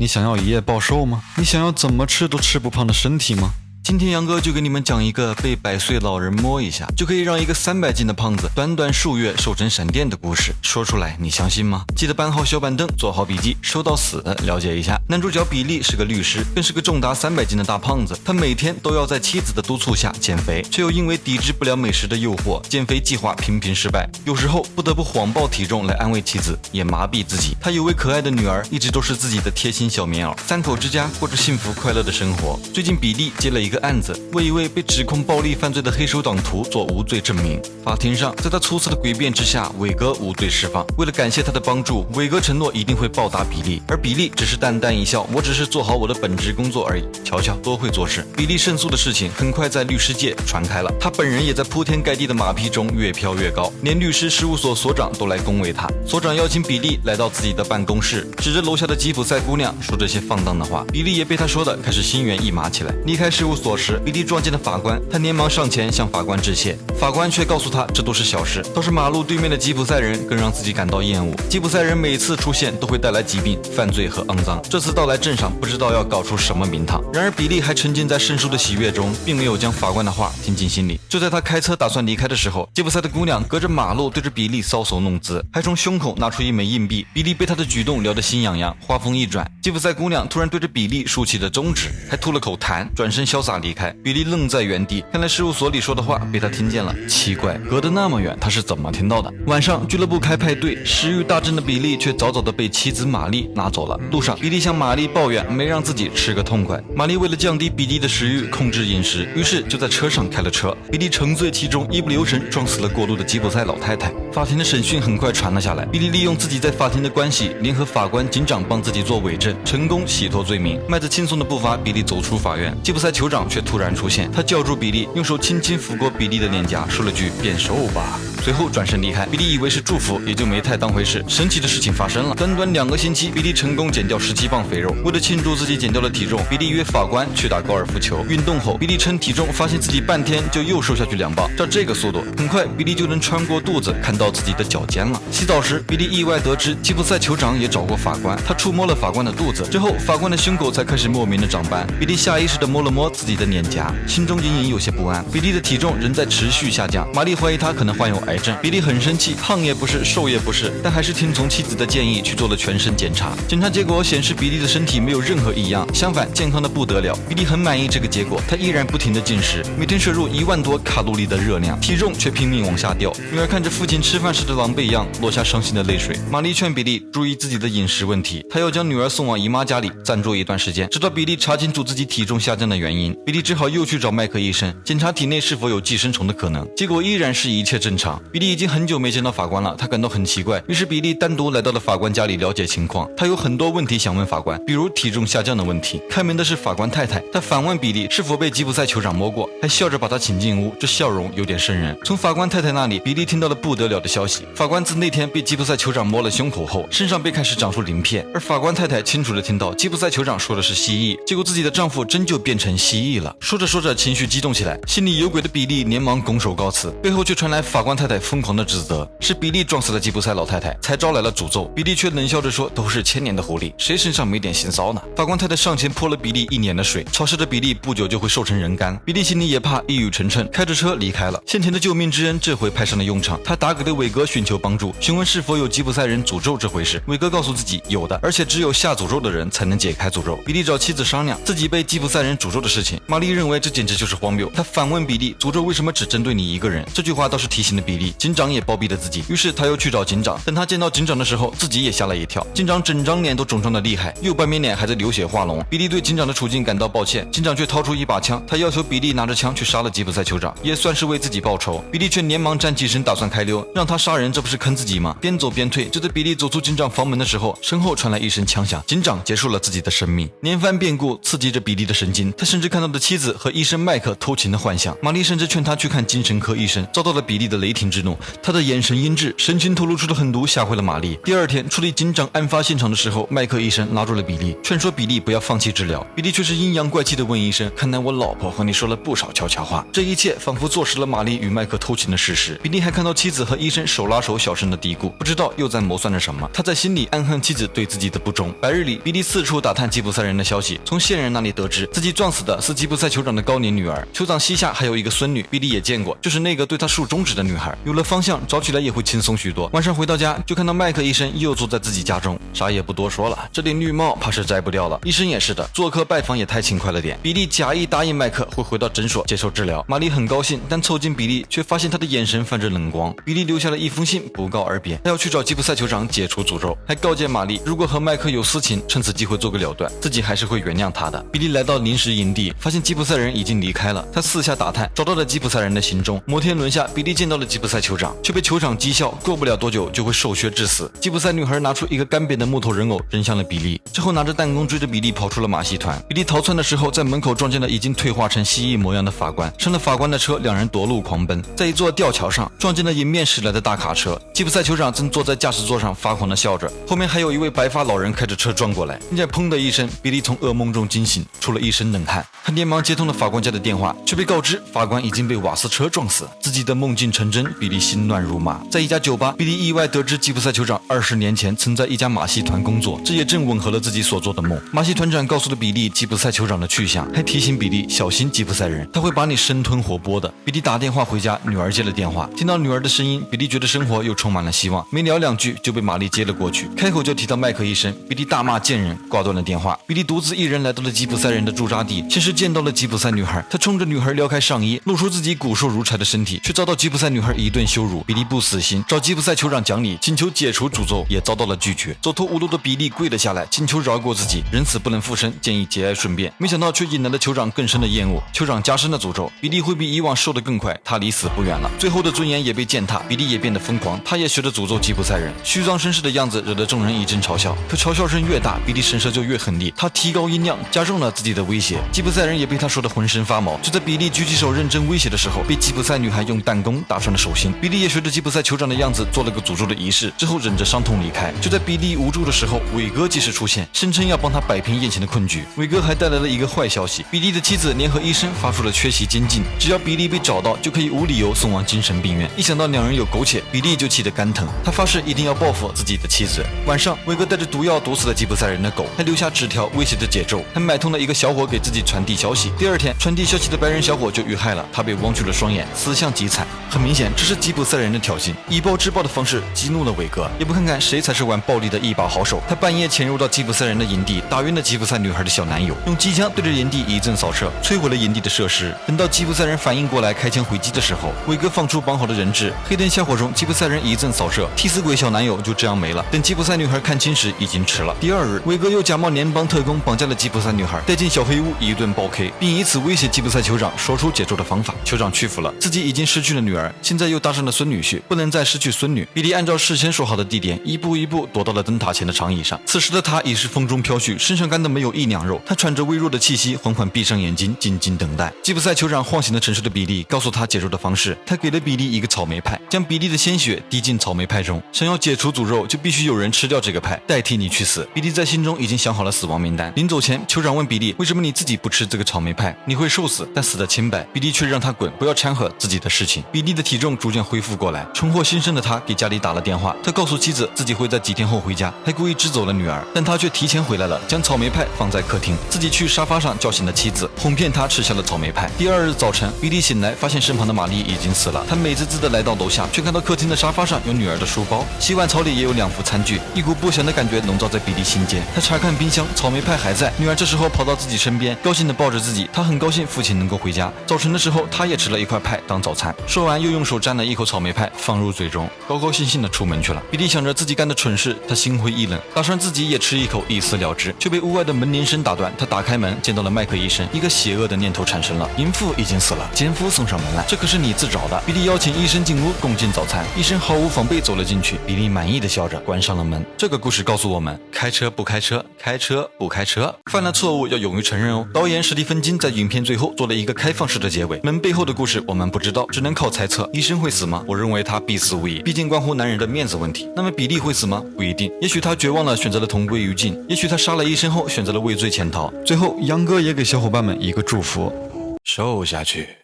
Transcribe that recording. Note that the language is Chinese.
你想要一夜暴瘦吗？你想要怎么吃都吃不胖的身体吗？今天杨哥就给你们讲一个被100岁老人摸一下就可以让一个300斤的胖子短短数月瘦成闪电的故事。说出来你相信吗？记得搬好小板凳，做好笔记，瘦到死了解一下。男主角比利是个律师，更是个重达300斤的大胖子。他每天都要在妻子的督促下减肥，却又因为抵制不了美食的诱惑，减肥计划频频失败。有时候不得不谎报体重来安慰妻子，也麻痹自己。他有位可爱的女儿，一直都是自己的贴心小棉袄，3口之家过着幸福快乐的生活。最近比利接了一个案子，为一位被指控暴力犯罪的黑手党徒做无罪证明。法庭上，在他粗糙的诡辩之下，伟哥无罪释放。为了感谢他的帮助，伟哥承诺一定会报答比利，而比利只是淡淡一笑，我只是做好我的本职工作而已。瞧瞧，多会做事。比利胜诉的事情很快在律师界传开了，他本人也在铺天盖地的马屁中越飘越高，连律师事务所所长都来恭维他。所长邀请比利来到自己的办公室，指着楼下的吉普赛姑娘说这些放荡的话。比利也被他说的开始心猿意马起来。离开事务所时，比利撞见了法官，他连忙上前向法官致谢，法官却告诉他这都是小事，倒是马路对面的吉普赛人更让自己感到厌恶。吉普赛人每次出现都会带来疾病、犯罪和肮脏，这次到来镇上不知道要搞出什么名堂。然而比利还沉浸在胜诉的喜悦中，并没有将法官的话听进心里。就在他开车打算离开的时候，吉普赛的姑娘隔着马路对着比利搔首弄姿，还从胸口拿出一枚硬币。比利被他的举动撩得心痒痒，话锋一转，吉普赛姑娘突然对着比利竖起了中指，还吐了口痰，转身潇洒离开。比利愣在原地，看来事务所里说的话被他听见了。奇怪，隔得那么远，他是怎么听到的？晚上俱乐部开派对，食欲大振的比利却早早的被妻子玛丽拿走了。路上，比利向玛丽抱怨没让自己吃个痛快。玛丽为了降低比利的食欲，控制饮食，于是就在车上开了车。比利沉醉其中，一不留神撞死了过路的吉普赛老太太。法庭的审讯很快传了下来，比利利用自己在法庭的关系，联合法官、警长帮自己做伪证，成功洗脱罪名。迈着轻松的步伐，比利走出法院。吉普赛酋长却突然出现，他叫住比利，用手轻轻抚过比利的脸颊，说了句变瘦吧，随后转身离开。比利以为是祝福，也就没太当回事。神奇的事情发生了，短短2个星期，比利成功减掉17磅肥肉。为了庆祝自己减掉了体重，比利约法官去打高尔夫球。运动后，比利称体重，发现自己半天就又瘦下去2磅。照这个速度，很快比利就能穿过肚子看到自己的脚尖了。洗澡时，比利意外得知吉普赛酋长也找过法官，他触摸了法官的肚子之后，法官的胸口才开始莫名的长斑。比利下意识地摸了摸自己的脸颊，心中隐隐有些不安。比利的体重仍在持续下降，玛丽怀疑他可能患有癌症。比利很生气，胖也不是，瘦也不是，但还是听从妻子的建议去做了全身检查。检查结果显示比利的身体没有任何异样，相反健康的不得了。比利很满意这个结果，他依然不停地进食，每天摄入1万多卡路里的热量，体重却拼命往下掉。女儿看着父亲吃饭时的狼狈样，落下伤心的泪水。玛丽劝比利注意自己的饮食问题，她要将女儿送往姨妈家里暂住一段时间，直到比利查清楚自己体重下降的原因。比利只好又去找麦克医生检查体内是否有寄生虫的可能，结果依然是一切正常。比利已经很久没见到法官了，他感到很奇怪，于是比利单独来到了法官家里了解情况。他有很多问题想问法官，比如体重下降的问题。开门的是法官太太，她反问比利是否被吉普赛酋长摸过，还笑着把他请进屋，这笑容有点瘆人。从法官太太那里，比利听到了不得了的消息，法官自那天被吉普赛酋长摸了胸口后，身上便开始长出鳞片，而法官太太清楚地听到吉普赛酋长说的是蜥蜴，结果自己的丈夫真就变成蜥蜴了。说着说着情绪激动起来，心里有鬼的比利连忙拱手告辞，背后却传来法官太太疯狂的指责，是比利撞死了吉普赛老太太，才招来了诅咒。比利却冷笑着说，都是千年的狐狸，谁身上没点腥骚呢？法官太太上前泼了比利1脸的水，潮湿的比利不久就会瘦成人干。比利心里也怕，一语成谶，开着车离开了。先前的救命之恩这回派上了用场，他打给了伟哥寻求帮助，询问是否有吉普赛人诅咒这回事。伟哥告诉自己有的，而且只有下诅咒的人才能解开诅咒。比利找妻子商量自己被吉普赛人诅咒的事情，玛丽认为这简直就是荒谬，他反问比利，诅咒为什么只针对你一个人？这句话倒是提醒了比利，警长也包庇了自己，于是他又去找警长。等他见到警长的时候，自己也吓了一跳，警长整张脸都肿胀的厉害，右半边脸还在流血化脓。比利对警长的处境感到抱歉，警长却掏出一把枪，他要求比利拿着枪去杀了吉普赛酋长，也算是为自己报仇。比利却连忙站起身打算开溜，让他杀人，这不是坑自己吗？边走边退，就在比利走出警长房门的时候，身后传来一声枪响，警长结束了自己的生命。连番变故刺激着比利的神经，他甚至看到的妻子和医生麦克偷情的幻想。玛丽甚至劝他去看精神科医生，遭到了比利的雷霆之怒。他的眼神阴鸷，神情透露出的狠毒，吓坏了玛丽。第二天处理警长案发现场的时候，麦克医生拉住了比利，劝说比利不要放弃治疗。比利却是阴阳怪气地问医生：“看来我老婆和你说了不少悄悄话。”这一切仿佛坐实了玛丽与麦克偷情的事实。比利还看到妻子和医生手拉手，小声的嘀咕，不知道又在谋算着什么。他在心里暗恨妻子对自己的不忠。白日里，比利四处打探吉普赛人的消息，从线人那里得知自己撞死的是吉普赛酋长的高龄女儿。酋长膝下还有一个孙女，比利也见过，就是那个对他竖中指的女孩。有了方向，找起来也会轻松许多。晚上回到家，就看到麦克医生又坐在自己家中，啥也不多说了，这顶绿帽怕是摘不掉了。医生也是的，做客拜访也太勤快了点。比利假意答应麦克会回到诊所接受治疗。玛丽很高兴，但凑近比利却发现他的眼神泛着冷光。比利留下了一封信，不告而别，他要去找吉普赛酋长解除诅咒，还告诫玛丽，如果和麦克有私情，趁此机会做个了断，自己还是会原谅他的。比利来到临时营地，发现吉普赛人已经离开了，他四下打探，找到了吉普赛人的行踪。摩天轮下，比利见到了吉普赛酋长，却被酋长讥笑，过不了多久就会受削致死。吉普赛女孩拿出一个干瘪的木头人偶扔向了比利，之后拿着弹弓追着比利跑出了马戏团。比利逃窜的时候，在门口撞见了已经退化成蜥蜴模样的法官，上了法官的车，两人夺路狂奔，在一座吊桥上撞见了迎面驶来的大卡车。吉普赛酋长正坐在驾驶座上发狂地笑着，后面还有一位白发老人开着车撞过来。听见砰的一声，比利从噩梦中惊醒，出了一身冷汗。他连忙接通了法官家的电话，却被告知法官已经被瓦斯车撞死。自己的梦境成真，比利心乱如麻。在一家酒吧，比利意外得知吉普赛酋长20年前曾在一家马戏团工作，这也正吻合了自己所做的梦。马戏团长告诉了比利吉普赛酋长的去向，还提醒比利小心吉普赛人，他会把你生吞活剥的。比利打电话回家，女儿接了电话，听到女儿的声音，比利觉得生活又充满了希望。没聊两句就被玛丽接了过去，开口就提到麦克医生。比利大骂贱人，挂断了电话。比利独自一人来到了吉普赛人的驻扎地，先是见到了吉普赛女孩，他冲着女孩撩开上衣，露出自己骨瘦如柴的身体，却遭到吉普赛女孩一顿羞辱。比利不死心，找吉普赛酋长讲理，请求解除诅咒，也遭到了拒绝。走投无路的比利跪了下来，请求饶过自己，人死不能复生，建议节哀顺变。没想到却引来了酋长更深的厌恶，酋长加深了诅咒，比利会比以往瘦得更快，他离死不远了。最后的尊严也被践踏，比利也变得疯狂，他也学着诅咒吉普赛人，虚张声势的样子惹得众人一阵嘲笑。可嘲笑声越大，比利神色就越狠厉，他提高音量，加重了自己的威胁。吉普赛人也被他说得浑身发毛。就在比利举起手认真威胁的时候，被吉普赛女孩用弹弓打穿了手心。比利也学着吉普赛酋长的样子做了个诅咒的仪式，之后忍着伤痛离开。就在比利无助的时候，伟哥及时出现，声称要帮他摆平眼前的困局。伟哥还带来了一个坏消息，比利的妻子联合医生发出了缺席监禁，只要比利被找到，就可以无理由送往精神病院。一想到两人有苟且，比利就气得肝疼，他发誓一定要报复自己的妻子。晚上，伟哥带着毒药毒死了吉普赛人的狗，还留下纸条威胁着解咒，还买通了一个小伙给自己传递消息。第二天，传递消息的白人小伙就遇害了，他被汪去了双眼，死相极惨。很明显，这是吉普赛人的挑衅，以暴制暴的方式激怒了伟哥。也不看看谁才是玩暴力的一把好手，他半夜潜入到吉普赛人的营地，打晕了吉普赛女孩的小男友，用机枪对着营地一阵扫射，摧毁了营地的设施。等到吉普赛人反应过来开枪回击的时候，伟哥放出绑好的人质，黑灯瞎火中，吉普赛人一阵扫射，替死鬼小男友就这样没了。等吉普赛女孩看清时，已经迟了。第二日，伟哥又假冒联邦特工绑架了吉普赛女孩，带进小黑屋一顿暴 K， 并以此威胁吉普赛酋长说出解咒的方法。酋长屈服了，自己已经失去了女儿，现在又搭上了孙女婿，不能再失去孙女。比利按照事先说好的地点，一步一步躲到了灯塔前的长椅上。此时的他已是风中飘絮，身上干的没有一两肉，他喘着微弱的气息，缓缓闭上眼睛，静静等待。吉普赛酋长晃醒了沉睡的比利，告诉他解咒的方式。他给了比利一个草莓派，将比利的鲜血滴进草莓派中。想要解除诅咒，就必须有人吃掉这个派，代替你去死。比利在心中已经想好了死亡名单。临走前，酋长问比利，为什么你自己不吃这个草莓派？你会受死，但死得清白。比利却让他滚，不要掺和自己的事情。比利的体重逐渐恢复过来，重获新生的他给家里打了电话，他告诉妻子自己会在几天后回家，还故意支走了女儿，但他却提前回来了，将草莓派放在客厅，自己去沙发上叫醒了妻子，哄骗她吃下了草莓派。第二日早晨，比利醒来发现身旁的玛丽已经死了，他美滋滋的来到楼下，却看到客厅的沙发上有女儿的书包，洗碗槽里也有2副餐具，一股不祥的感觉笼罩在比利心间。他查看冰箱，草莓派还在。女儿这时候跑到自己身边，高兴地抱着自己，他很高兴父亲能够回家。早晨的时候，他也吃了一块派当早餐，说完又用手沾了一口草莓派放入嘴中，高高兴兴地出门去了。比利想着自己干的蠢事，他心灰意冷，打算自己也吃一口一死了之，却被屋外的门铃声打断。他打开门，见到了麦克医生，一个邪恶的念头产生了：淫妇已经死了，奸夫送上门来，这可是你自找的。比利邀请医生进屋共进早餐，医生毫无防备走了进去，比利满意的笑着关上了门。这个故事告诉我们，开车不开车，开车不开车，犯了错误要勇于承认哦。导演史蒂蒂芬金在影片最后做了一个开放式的结尾，门背后的故事我们不知道，只能靠猜测。医生会死吗？我认为他必死无疑，毕竟关乎男人的面子问题。那么比利会死吗？不一定，也许他绝望了，选择了同归于尽，也许他杀了医生后选择了畏罪潜逃。最后杨哥也给小伙伴们一个祝福，瘦下去。